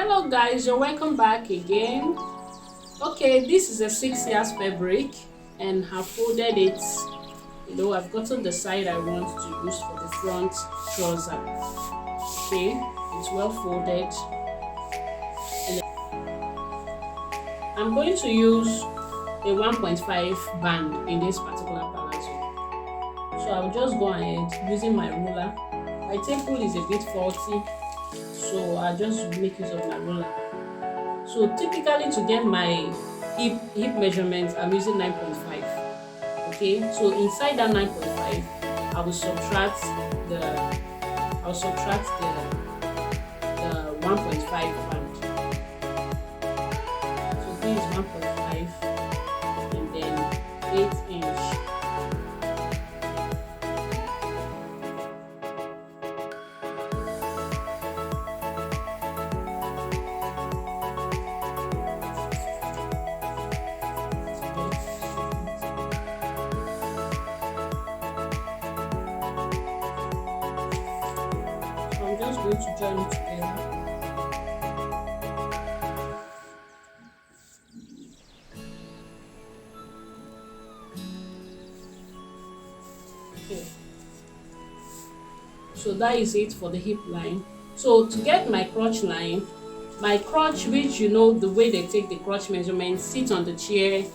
Hello guys, you're welcome back again. Okay, this is a 6 years fabric and have folded it. I've gotten the side I want to use for the front trouser. Okay, it's well folded. And I'm going to use a 1.5 band in this particular palazzo. So I'll just go ahead using my ruler. My tape rule is a bit faulty, so I'll just make use of my ruler. So typically to get my hip measurements, I'm using 9.5. Okay, so inside that 9.5, I will subtract the 1.5 band. So this is 1.5 and then 8 inch. I'm just going to join it together. Okay. So that is it for the hip line. So to get my crotch line, my crotch, which the way they take the crotch measurement, sit on the chair,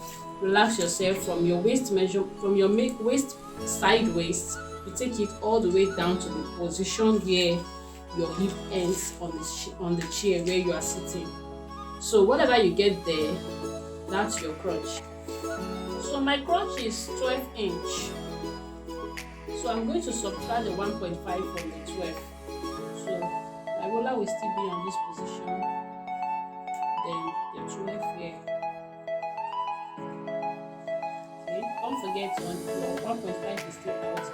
relax yourself from your waist waist sideways. You take it all the way down to the position where your hip ends on the chair where you are sitting. So whatever you get there, that's your crotch. So my crotch is 12 inch. So I'm going to subtract the 1.5 from the 12. So my roller will still be on this position. Then the 12 here. Okay, don't forget your 1.5 is still out here.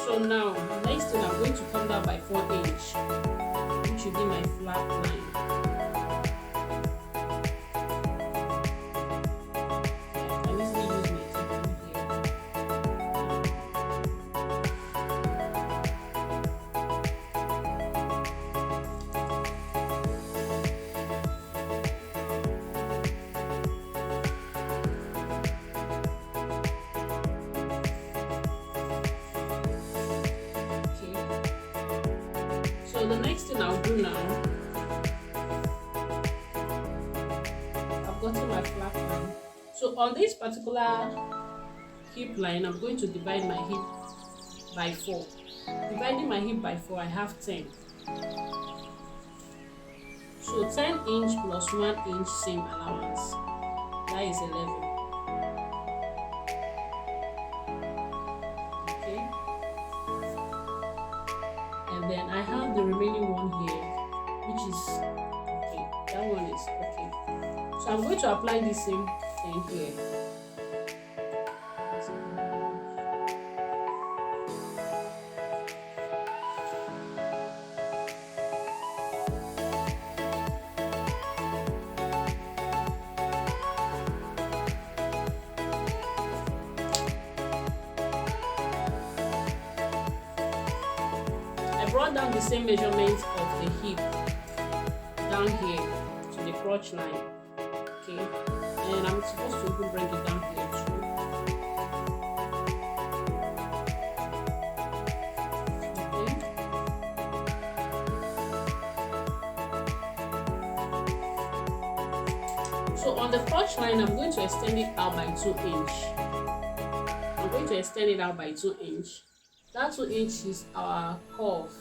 So now, next thing I'm going to come down by 4 inch, which should be my flat line. I can easily use my tape here. So the next thing I'll do now, I've gotten my flat line. So on this particular hip line, I'm going to divide my hip by 4. Dividing my hip by 4, I have 10. So 10 inch plus 1 inch seam allowance, that is 11. And then I have the remaining one here, which is okay. That one is okay. So I'm going to apply the same thing here. I brought down the same measurement of the hip down here to the crotch line, okay, and I'm supposed to even bring it down here too. Okay. So on the crotch line, I'm going to extend it out by 2 inch. I'm going to extend it out by 2 inch. That 2 inch is our curve,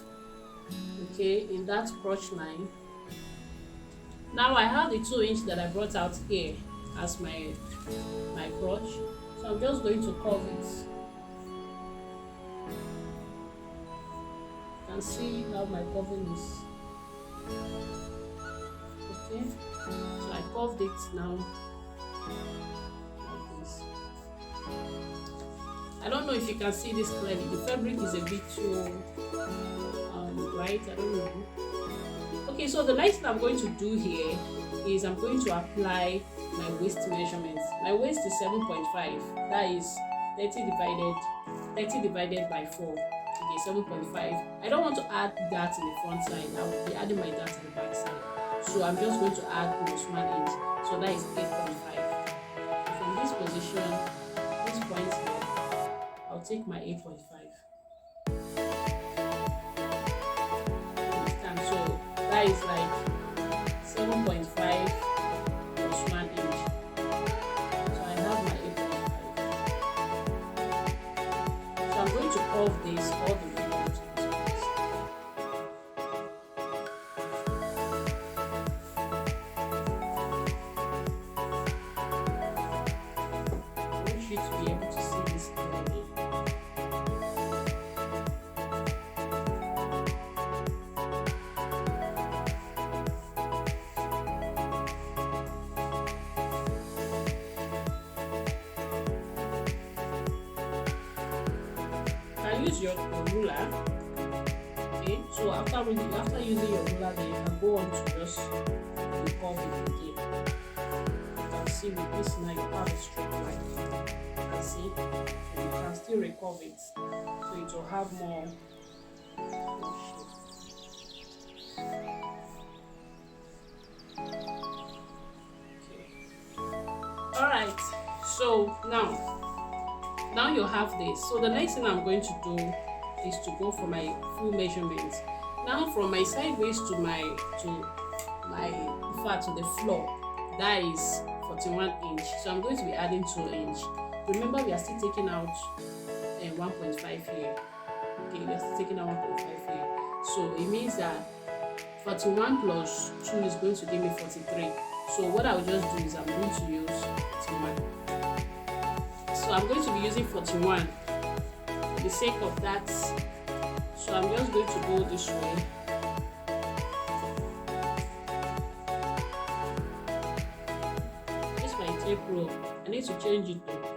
okay, in that crotch line. Now I have the 2 inch that I brought out here as my crotch, so I'm just going to curve it. You can see how my curving is. Okay. So I curved it now like this. I don't know if you can see this clearly. The fabric is a bit too bright. I don't know. Okay, so the next thing I'm going to do here is I'm going to apply my waist measurements. My waist is 7.5. That is 30 divided by 4. Okay, 7.5. I don't want to add that in the front side. I will be adding my dart in the back side. So I'm just going to add almost 1 inch. So that is 8.5. From this position, this point here, I'll take my 8.5. Understand? So that is like 7.5 plus 1 inch. So I have my 8.5. So I'm going to curve this all the way down to this place. I want you to be able to see this clearly. Use your ruler. Okay, so after using your ruler, then you can go on to just curve it again. You can see with this now you have a straight line. You can see, and you can still recurve it, so it will have more shape. Okay. All right. So now you have this. So the next thing I'm going to do is to go for my full measurements. Now from my side waist to the floor, that is 41 inch. So I'm going to be adding 2 inch. Remember, we are still taking out 1.5 here. Okay, we are still taking out 1.5 here. So it means that 41 plus 2 is going to give me 43. So what I will just do is I'm going to use 41. So I'm going to be using 41 for the sake of that. So I'm just going to go this way. This is my tape roll. I need to change it though.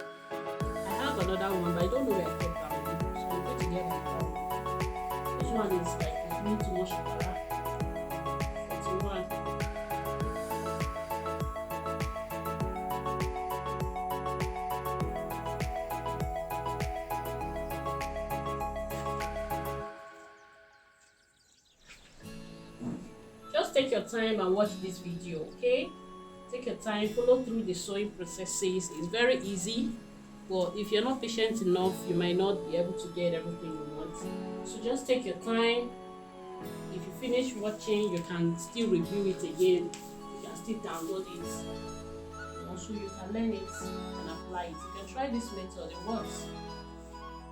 I have another one, but I don't know where I kept that one. So I'm going to get that one. This one is like a bit too much shakara. 41. Just take your time and watch this video, okay? Take your time, follow through the sewing processes. It's very easy, but if you're not patient enough, you might not be able to get everything you want. So just take your time. If you finish watching, you can still review it again. You can still download it. Also, you can learn it and apply it. You can try this method, it works.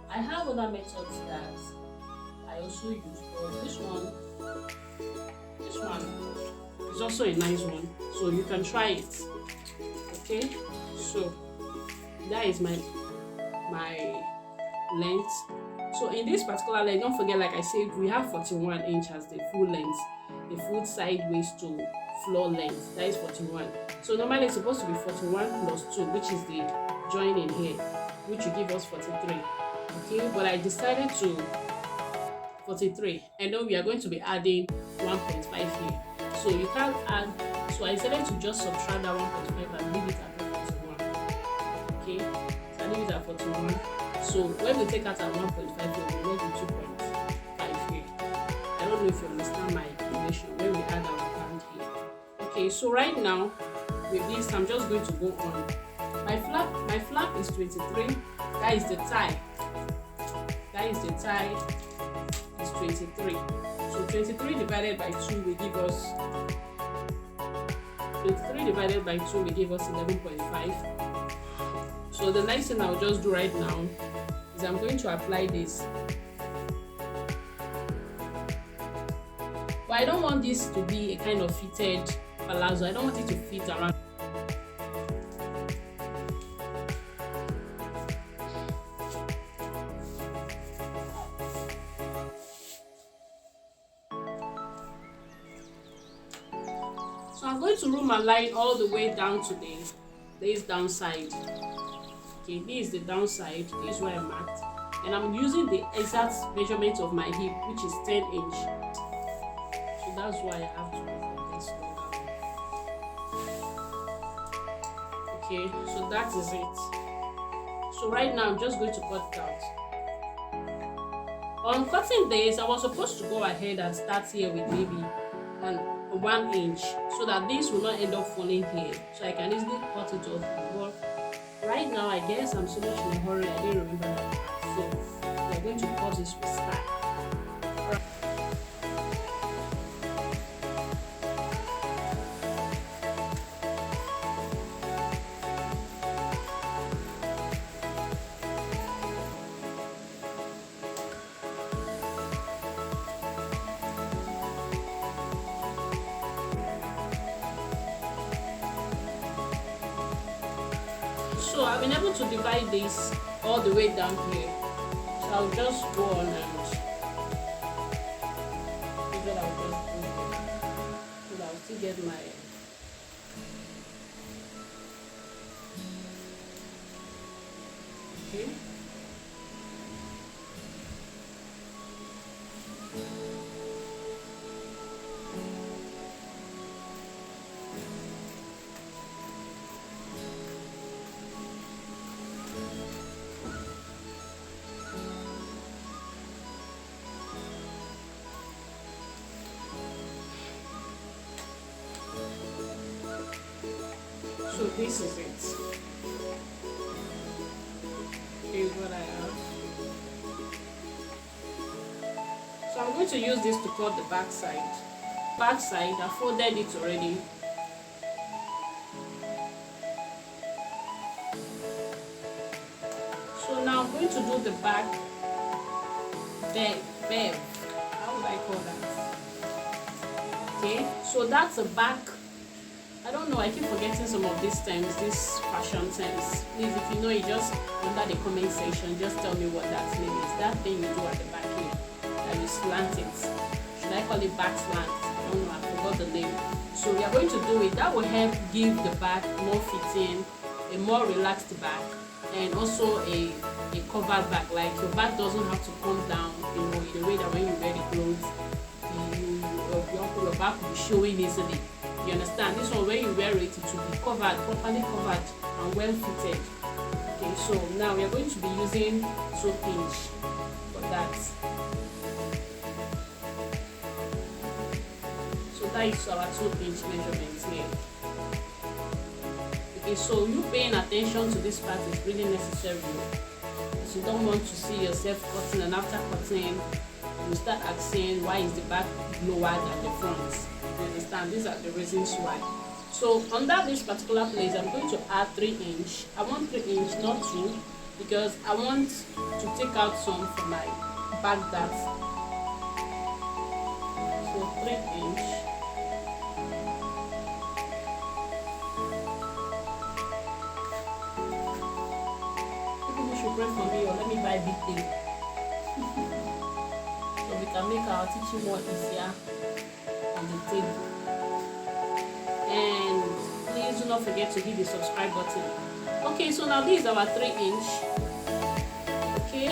I have other methods that I also use, but this one is also a nice one, so you can try it. Okay, so that is my length. So in this particular length, don't forget, like I said, we have 41 inch as the full length, the full side waist to floor length. That is 41. So normally it's supposed to be 41 plus 2, which is the join in here, which will give us 43. Okay, but I decided to 43, and then we are going to be adding 1.5 here. So you can't add, so I decided to just subtract that 1.5 and leave it at 41. Okay, so I leave it at 41. So when we take out at 1.5 here, we get to 2.5 here. I don't know if you understand my relation when we add our band here. Okay, so right now with this, I'm just going to go on. My flap is 23. That is the tie. That is the tie. Is 23. So 23 divided by 2 will give us 23 divided by 2 will give us 11.5. So the next thing I'll just do right now is I'm going to apply this. But I don't want this to be a kind of fitted palazzo. I don't want it to fit around. So I'm going to rule my line all the way down to this downside. Okay, this is the downside. This is where I marked, and I'm using the exact measurement of my hip, which is 10 inch. So that's why I have to go for this longer one. Okay, so that is it. So right now I'm just going to cut it out. On cutting this, I was supposed to go ahead and start here with maybe 1 inch, so that this will not end up falling here, so I can easily cut it off. But right now, I guess I'm so much in a hurry, I didn't remember that. So we're going to cut this with style. So I've been able to divide this all the way down here. So I'll just go on and so that I'll still get my okay. So this is it. Here's what I have. So I'm going to use this to cut the back side. Back side, I folded it already. So now I'm going to do the back bend. How would I call that? Okay, so that's a back. I don't know, I keep forgetting some of these terms, these fashion terms. Please, if you know it, just under the comment section, just tell me what that name is. That thing you do at the back here, that you slant it. Should I call it back slant? I don't know, I forgot the name. So we are going to do it. That will help give the back more fitting, a more relaxed back, and also a covered back. Like your back doesn't have to come down, you know, in a way that when you wear the clothes, your back will be showing easily. You understand? This one, when you wear it, it will be covered, properly covered and well fitted. Okay, so now we are going to be using 2 inch for that. So that is our 2 inch measurement here. Okay, so you paying attention to this part is really necessary. Because you don't want to see yourself cutting, and after cutting, you start asking why is the back lower than the front. You understand? These are the reasons why. So under this particular place, I'm going to add 3 inch. I want 3 inch, not 2, because I want to take out some for my back dart. So 3 inch. People should pray for me or let me buy big thing. So we can make our teaching more easier on the table. And please do not forget to hit the subscribe button. Okay, so now this is our 3 inch. Okay,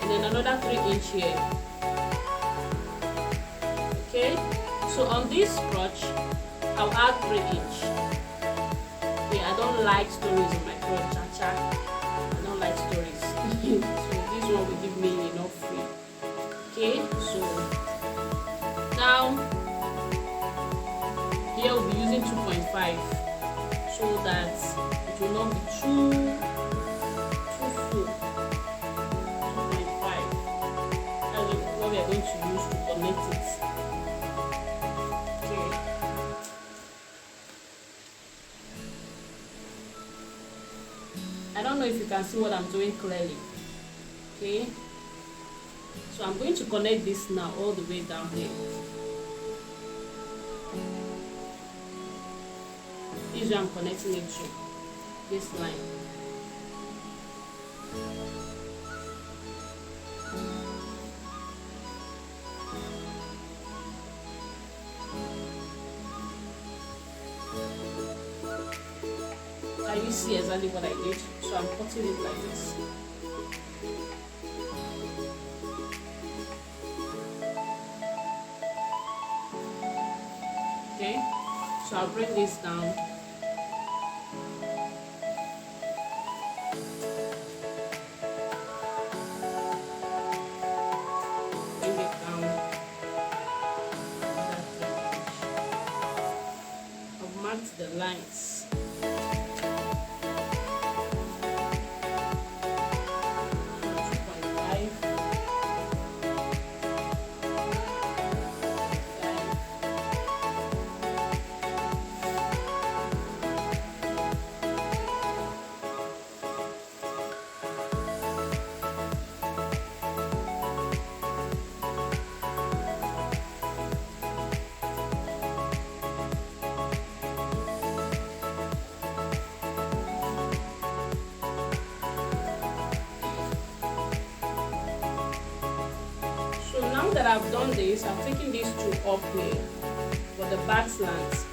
and then another 3 inch here. Okay, so on this crotch I'll add 3 inch. Okay, I don't like stories on my crotch, cha. I don't like stories. So this one will give me enough free. Okay, so now here we'll be using 2.5 so that it will not be too full. 2.5. That's what we are going to use to connect it. Okay. I don't know if you can see what I'm doing clearly. Okay. So I'm going to connect this now all the way down here. This is where I'm connecting it to this line. Can you see exactly what I did? So I'm cutting it like this. Okay, so I'll bring this down. Bring it down. I've marked the lines. So now that I've done this, I'm taking these two up here for the back slant.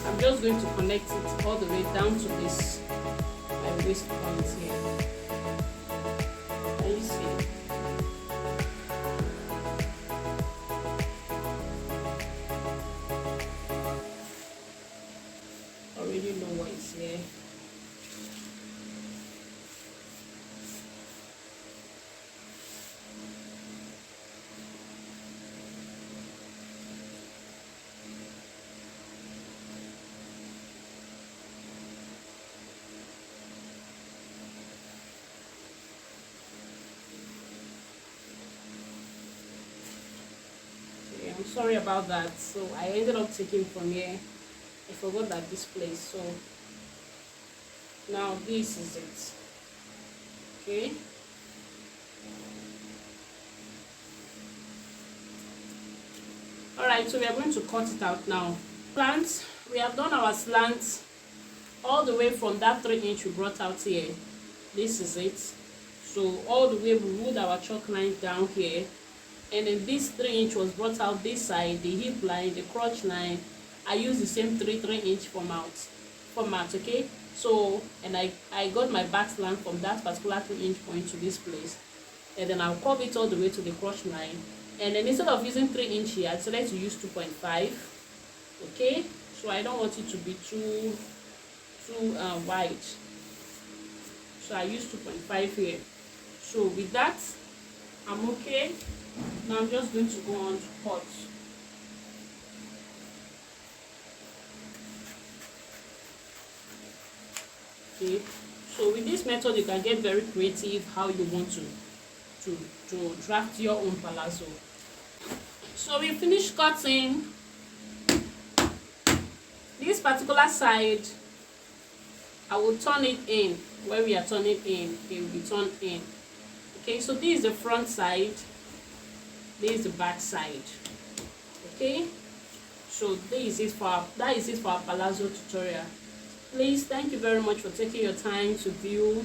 I'm just going to connect it all the way down to this my waist point here. Can you see? I already know what is here. I'm sorry about that. So I ended up taking from here. I forgot that this place. So now this is it. Okay. Alright, so we are going to cut it out now. Slant, we have done our slant all the way from that 3" we brought out here. This is it. So all the way we rolled our chalk line down here. And then this 3" was brought out this side, the hip line, the crotch line. I use the same 3" format, okay? So, and I got my back slant from that particular 3" point to this place. And then I'll curve it all the way to the crotch line. And then instead of using 3" here, I decided to use 2.5. Okay? So I don't want it to be too wide. So I use 2.5 here. So with that, I'm okay. Now I'm just going to go on to cut. Okay, so with this method you can get very creative how you want to draft your own palazzo. So we finished cutting. This particular side, I will turn it in. Where we are turning in, it will be turned in. Okay, so this is the front side. This is the back side. Okay, so that is it for our palazzo tutorial. Please, thank you very much for taking your time to view